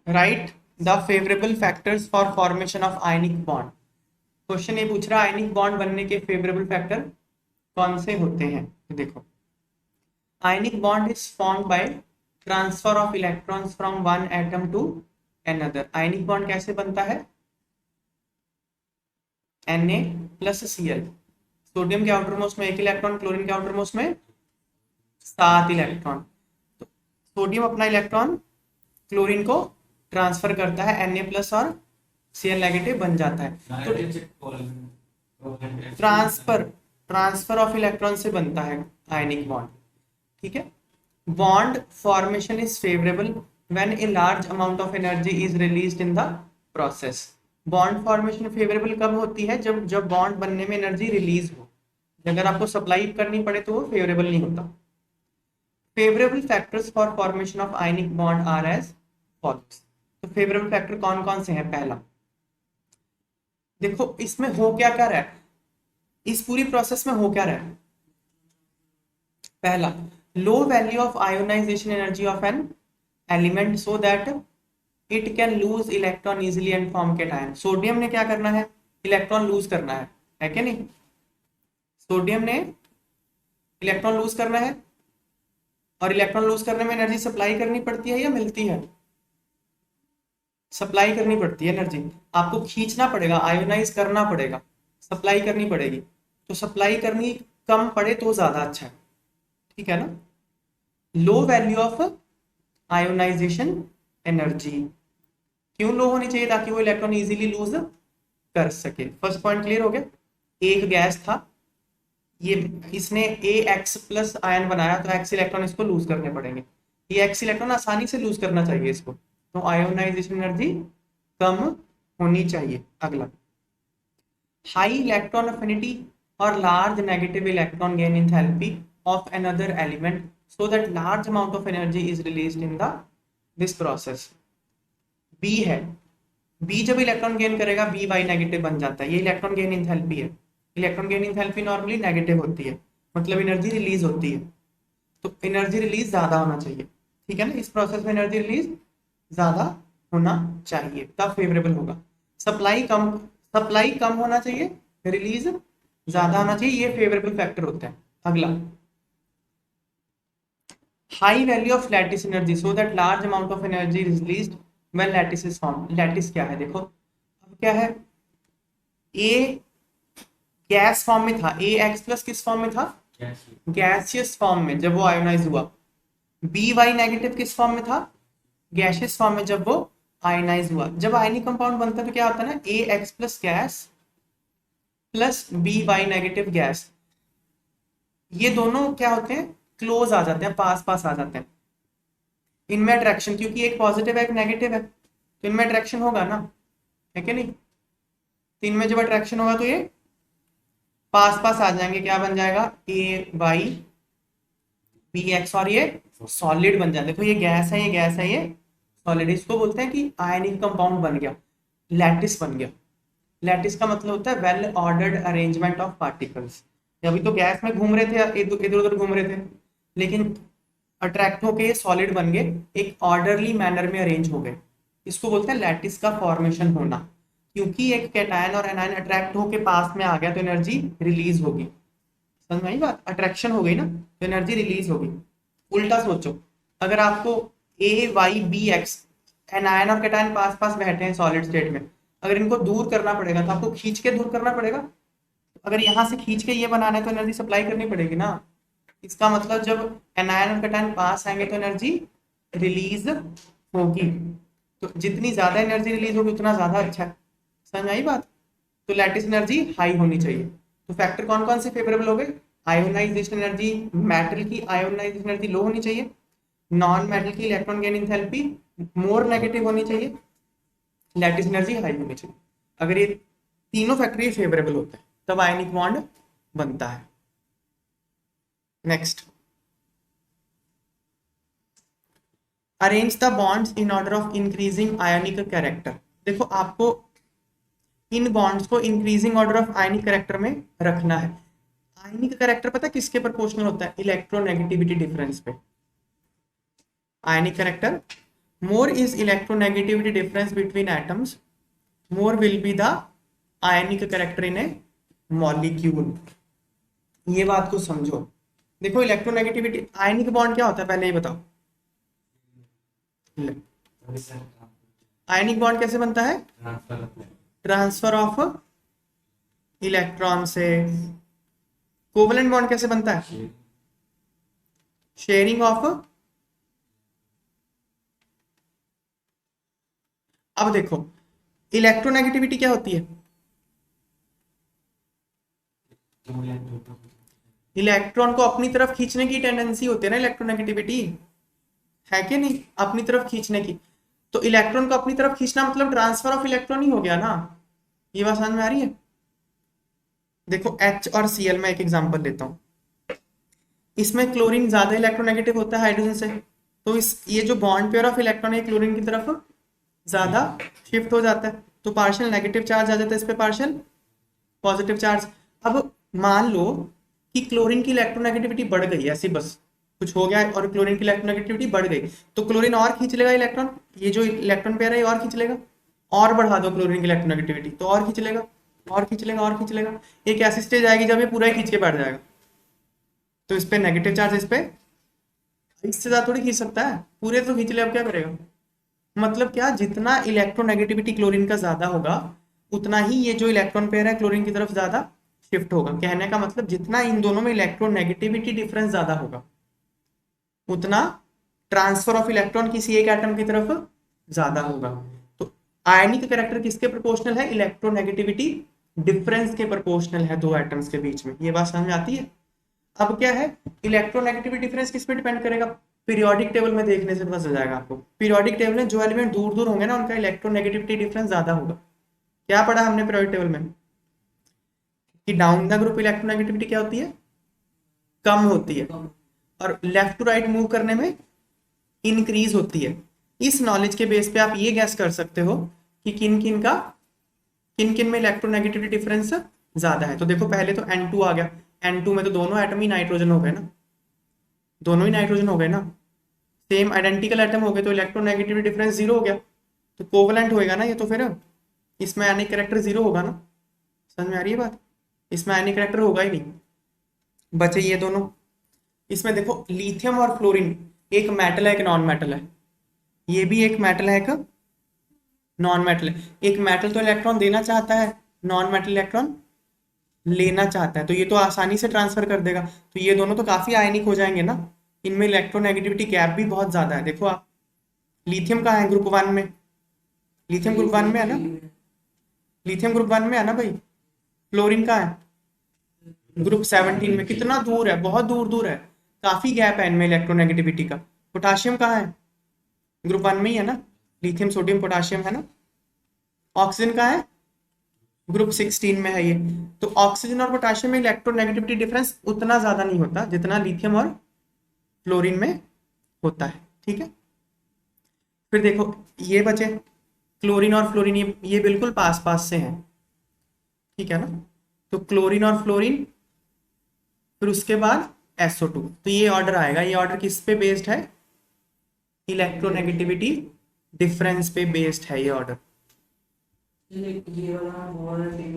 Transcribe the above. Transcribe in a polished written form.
Right the favourable factors for formation of ionic bond. Question ये पूछ रहा है आयनिक बॉन्ड बनने के फेवरेबल फैक्टर कौन से होते हैं। तो देखो, ionic bond is formed by transfer of electrons from one atom to another. Ionic bond कैसे बनता है? Na plus Cl। सोडियम के आउटर मोस्ट में 1 इलेक्ट्रॉन, क्लोरीन के आउटर मोस्ट में 7 इलेक्ट्रॉन। तो सोडियम अपना इलेक्ट्रॉन क्लोरीन को ट्रांसफर करता है, Na प्लस और Cl नेगेटिव बन जाता है। तो ट्रांसफर ऑफ इलेक्ट्रॉन से बनता है आयनिक बॉन्ड। ठीक है। Bond formation is favourable when a large amount of energy is released in the process. Bond formation favourable कब होती है? जब जब बॉन्ड बनने में एनर्जी रिलीज हो। अगर आपको सप्लाई करनी पड़े तो वो फेवरेबल नहीं होता। Favourable factors for formation of ionic bond are as follows. तो फेवरेबल फैक्टर कौन कौन से हैं? पहला, देखो इसमें हो क्या क्या रहा है, इस पूरी प्रोसेस में हो क्या रहा है। पहला, low value of ionisation energy of an element so that it can lose electron easily and form cation. Sodium ने क्या करना है? इलेक्ट्रॉन लूज करना है क्या नहीं? सोडियम ने इलेक्ट्रॉन लूज करना है, और इलेक्ट्रॉन लूज करने में एनर्जी सप्लाई करनी पड़ती है या मिलती है? सप्लाई करनी पड़ती है एनर्जी। आपको खींचना पड़ेगा, आयोनाइज करना पड़ेगा, सप्लाई करनी पड़ेगी। तो सप्लाई करनी कम पड़े तो ज्यादा अच्छा है। ठीक है ना। Low value of ionisation energy क्यों लो होनी चाहिए? ताकि वो इलेक्ट्रॉन इजीली लूज कर सके। फर्स्ट पॉइंट क्लियर हो गया। एक गैस था, ये इसने Ax प्लस आयन बनाया, तो x इलेक्ट्रॉन इसको लूज करने पड़ेंगे। ये x इलेक्ट्रॉन आसानी से लूज करना चाहिए इसको, तो आयोनाइजेशन एनर्जी कम होनी चाहिए। अगला, हाई इलेक्ट्रॉन अफिनिटी और large negative electron gain enthalpy of another element so that large amount of energy is released in the this process। B है, B जब इलेक्ट्रॉन गेन करेगा B वाई नेगेटिव बन जाता है। ये इलेक्ट्रॉन गेन एंथैल्पी है। Electron gain enthalpy normally negative होती है, मतलब एनर्जी रिलीज होती है। तो एनर्जी रिलीज ज्यादा होना चाहिए। ठीक है ना। इस प्रोसेस में एनर्जी रिलीज ज्यादा होना चाहिए, तब फेवरेबल होगा। सप्लाई कम होना चाहिए, रिलीज ज्यादा होना चाहिए, ये फेवरेबल फैक्टर होता है। अगला, high value of lattice energy so that large amount of energy is released when lattice is formed। lattice क्या है? देखो अब क्या है, A गैस फॉर्म में था, Ax प्लस किस फॉर्म में था? गैसियस फॉर्म में जब वो आयोनाइज हुआ। By नेगेटिव किस फॉर्म में था? गैसियस फॉर्म में जब वो आयोनाइज हुआ। जब आयनिक कंपाउंड बनता है तो क्या होता है ना, Ax plus gas plus By negative gas, ये दोनों क्या होते हैं? क्लोज आ जाते हैं, पास पास आ जाते हैं। इनमें अट्रैक्शन, क्योंकि एक पॉजिटिव है एक नेगेटिव है, तो इनमें अट्रैक्शन होगा ना, है कि नहीं? तो इनमें जब अट्रैक्शन होगा तो ये पास पास आ जाएंगे। क्या बन जाएगा? A/Bx, और ये सॉलिड बन जाए। देखो ये गैस है, ये गैस है, ये सॉलिड। इसको बोलते हैं कि आयनिक कंपाउंड बन गया, लैटिस बन गया। लैटिस का मतलब होता है well ordered arrangement of particles. अभी तो गैस में घूम रहे थे, इधर उधर घूम रहे थे, लेकिन अट्रैक्ट होके सॉलिड बन गए, एक ऑर्डरली मैनर में अरेंज हो गए। इसको बोलते हैं लैटिस का फॉर्मेशन होना। क्योंकि एक कैटायन और एनायन अट्रैक्ट होके पास में आ गया तो एनर्जी रिलीज होगी। समझ में आई बात? अट्रैक्शन हो गई ना, तो एनर्जी रिलीज होगी। उल्टा सोचो, अगर आपको A/Y/Bx एनायन और कैटायन पास पास बैठे हैं सॉलिड स्टेट में, अगर इनको दूर करना पड़ेगा तो आपको खींच के दूर करना पड़ेगा। अगर यहाँ से खींच के ये बनाना है तो एनर्जी सप्लाई करनी पड़ेगी ना। इसका मतलब जब एनायन और कैटायन पास आएंगे तो एनर्जी रिलीज होगी। तो जितनी ज्यादा एनर्जी रिलीज होगी उतना ज्यादा अच्छा है। समझ आई बात? तो लैटिस एनर्जी हाई होनी चाहिए। तो फैक्टर कौन कौन से फेवरेबल हो गए? आयोनाइजेशन एनर्जी, मेटल की आयोनाइजेशन एनर्जी लो होनी चाहिए, नॉन मेटल की electron gain enthalpy more negative होनी चाहिए, लैटिस एनर्जी हाई होनी चाहिए। अगर ये तीनों फैक्टर फेवरेबल होता है तब आयनिक बॉन्ड बनता है। Next, arrange the bonds in order of increasing ionic character. देखो आपको इन बॉन्ड्स को increasing order of ionic character में रखना है। आयनिक कैरेक्टर पता है किसके प्रोपोर्शनल होता है? इलेक्ट्रोनेगेटिविटी डिफरेंस पे। ionic character. More is electronegativity difference between atoms, more will be the ionic character in a molecule. ये बात को समझो। देखो इलेक्ट्रोनेगेटिविटी, आयनिक बॉन्ड क्या होता है पहले ये बताओ। आयनिक बॉन्ड कैसे बनता है? ट्रांसफर ऑफ इलेक्ट्रॉन से। कोवलेंट बॉन्ड कैसे बनता है? Sharing of. अब देखो इलेक्ट्रोनेगेटिविटी क्या होती है? इलेक्ट्रॉन को अपनी तरफ खींचने की टेंडेंसी होती है ना इलेक्ट्रोनेगेटिविटी, है कि नहीं? अपनी तरफ खींचने की। तो इलेक्ट्रॉन को अपनी तरफ खींचना मतलब ट्रांसफर ऑफ इलेक्ट्रॉन ही हो गया ना। ये बात समझ में आ रही है? देखो H और Cl में एक एग्जांपल लेता हूं। इसमें क्लोरीन ज्यादा इलेक्ट्रोनेगेटिव होता है हाइड्रोजन से, तो इस ये जो बॉन्ड पेयर ऑफ इलेक्ट्रॉन है क्लोरीन की तरफ ज्यादा शिफ्ट हो जाता है, तो पार्शियल नेगेटिव चार्ज आ जाता है इस पे, पार्शियल पॉजिटिव चार्ज। अब मान लो कि क्लोरीन की इलेक्ट्रोनेगेटिविटी बढ़ गई, ऐसी बस कुछ हो गया और क्लोरीन की इलेक्ट्रोनेगेटिविटी बढ़ गई, तो क्लोरीन और खींच लेगा इलेक्ट्रॉन, ये जो इलेक्ट्रॉन पेयर है ये और खींच लेगा। और बढ़ा दो क्लोरीन की इलेक्ट्रोनेगेटिविटी तो और खींच लेगा, और खींच लेगा, और खींच लेगा। एक ऐसी स्टेज आएगी जब ये पूरा ही खींच के बैठ जाएगा, तो इस पे नेगेटिव चार्ज, इस पे इससे ज्यादा थोड़ी खींच सकता है, पूरे तो खींच ले, अब क्या करेगा? मतलब क्या, जितना इलेक्ट्रोनेगेटिविटी क्लोरीन का ज्यादा होगा उतना ही ये जो इलेक्ट्रॉन पेयर है क्लोरीन की तरफ ज्यादा शिफ्ट होगा। कहने का मतलब जितना इन दोनों में इलेक्ट्रोनेगेटिविटी डिफरेंस ज्यादा होगा उतना ट्रांसफर ऑफ इलेक्ट्रॉन किसी एक एटम की तरफ ज्यादा होगा। तो आयनिक कैरेक्टर किसके प्रोपोर्शनल है? इलेक्ट्रोनेगेटिविटी डिफरेंस के प्रोपोर्शनल है दो एटम्स के बीच में। ये बात समझ में आती है? अब क्या है, इलेक्ट्रोनेगेटिविटी डिफरेंस किस पे डिपेंड करेगा? पीरियोडिक टेबल में देखने से पता चल जाएगा आपको। पीरियोडिक टेबल में जो एलिमेंट दूर दूर होंगे ना उनका इलेक्ट्रोनेगेटिविटी डिफरेंस ज्यादा होगा। क्या पढ़ा हमने पीरियोडिक टेबल में? कि डाउन द ग्रुप इलेक्ट्रोनेगेटिविटी क्या होती है? कम होती है, और लेफ्ट टू राइट मूव करने में इंक्रीज होती है। इस नॉलेज के बेस पे आप ये गैस कर सकते हो कि किन किन में इलेक्ट्रोनेगेटिविटी डिफरेंस ज्यादा है। तो देखो पहले तो N2 आ गया, N2 में तो दोनों एटम ही नाइट्रोजन हो गए ना, दोनों ही नाइट्रोजन हो गए ना, सेम आइडेंटिकल एटम हो गए, तो इलेक्ट्रोनेगेटिविटी डिफरेंस जीरो हो गया, तो कोवलेंट होएगा ना ये, तो फिर इसमें आयनिक कैरेक्टर जीरो होगा ना। समझ में आ रही है बात? इसमें आयनिक कैरेक्टर होगा ही नहीं, बचे ये दोनों। इसमें देखो लिथियम और फ्लोरीन एक मेटल है एक नॉन मेटल है, ये भी एक मेटल है एक नॉन मेटल है। एक मेटल तो इलेक्ट्रॉन देना चाहता है, नॉन मेटल इलेक्ट्रॉन लेना चाहता है, तो ये तो आसानी से ट्रांसफर कर देगा, तो ये दोनों तो काफी आयनिक हो जाएंगे ना। इनमें इलेक्ट्रोनेगेटिविटी गैप भी बहुत ज्यादा है। देखो आप, लिथियम कहाँ है? ग्रुप 1 में। लिथियम ग्रुप 1 में है ना, लिथियम ग्रुप 1 में है ना भाई। फ्लोरीन कहाँ है? ग्रुप 17 में। कितना दूर है? बहुत दूर दूर है, काफी गैप है इनमें इलेक्ट्रोनेगेटिविटी का। पोटाशियम कहाँ है? ग्रुप 1 में ही है ना, लिथियम सोडियम पोटाशियम है ना। ऑक्सीजन कहाँ है? ग्रुप 16 में है ये। तो ऑक्सीजन और पोटेशियम में इलेक्ट्रोनेगेटिविटी डिफरेंस उतना ज्यादा नहीं होता जितना लिथियम और फ्लोरीन में होता है। ठीक है, फिर देखो ये बचे क्लोरीन और फ्लोरीन, ये बिल्कुल पास पास से हैं, ठीक है ना। तो क्लोरीन और फ्लोरीन, फिर उसके बाद SO2, तो ये ऑर्डर आएगा। ये ऑर्डर किस पे बेस्ड है? इलेक्ट्रोनेगेटिविटी डिफरेंस पे बेस्ड है ये ऑर्डर। ये वाला